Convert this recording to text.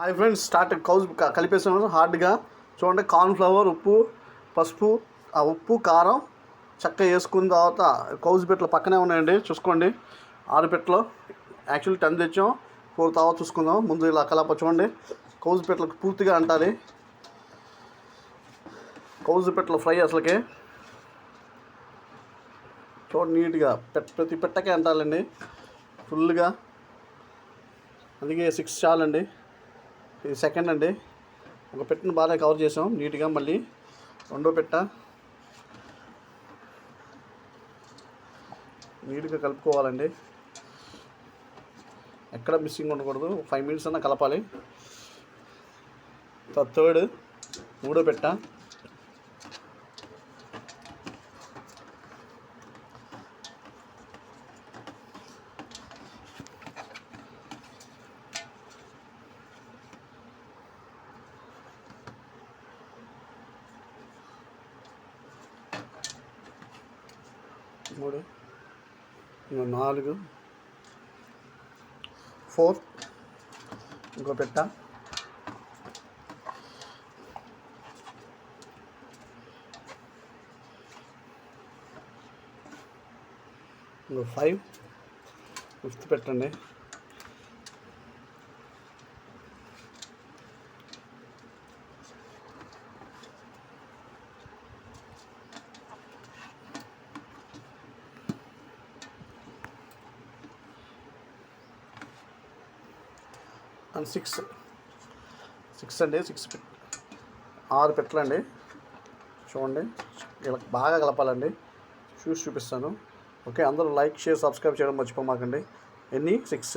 Hi friends, start కౌజ్ కలిపేసాను హార్డ్గా. చూడండి, cornflour, ఉప్పు, పసుపు, ఆ ఉప్పు కారం చక్కగా వేసుకున్న తర్వాత కౌజ్ పెట్టలు పక్కనే ఉన్నాయండి, చూసుకోండి. 6 పెట్టలు, యాక్చువల్లీ 10 తెచ్చాం, 4 తర్వాత చూసుకుందాం. ముందు ఇలా కలప చూడండి, కౌజ్ పెట్టలకు పూర్తిగా అంటాలి. కౌజ్ పెట్టలు ఫ్రై అసలుకే చూడండి, నీట్గా ప్రతి పెట్టకే అంటాలండి ఫుల్గా. అందుకే 6 చాలండి. ఇది సెకండ్ అండి. ఒక పెట్టను బాగా కవర్ చేసాం నీట్గా. మళ్ళీ రెండో పెట్ట నీట్గా కలుపుకోవాలండి, ఎక్కడ మిస్సింగ్ ఉండకూడదు. 5 minutes అన్నా కలపాలి. థర్డ్, మూడో పెట్ట, మూడు, 4, 4, ఇంకో పెట్ట, 5, 5th పెట్టండి. అండ్ 6 అండి. 6 పెట్టలండి. చూడండి, ఇలా బాగా కలపాలండి. చూపిస్తాను. ఓకే, అందరూ లైక్, షేర్, సబ్స్క్రైబ్ చేయడం మర్చిపోమాకండి. 6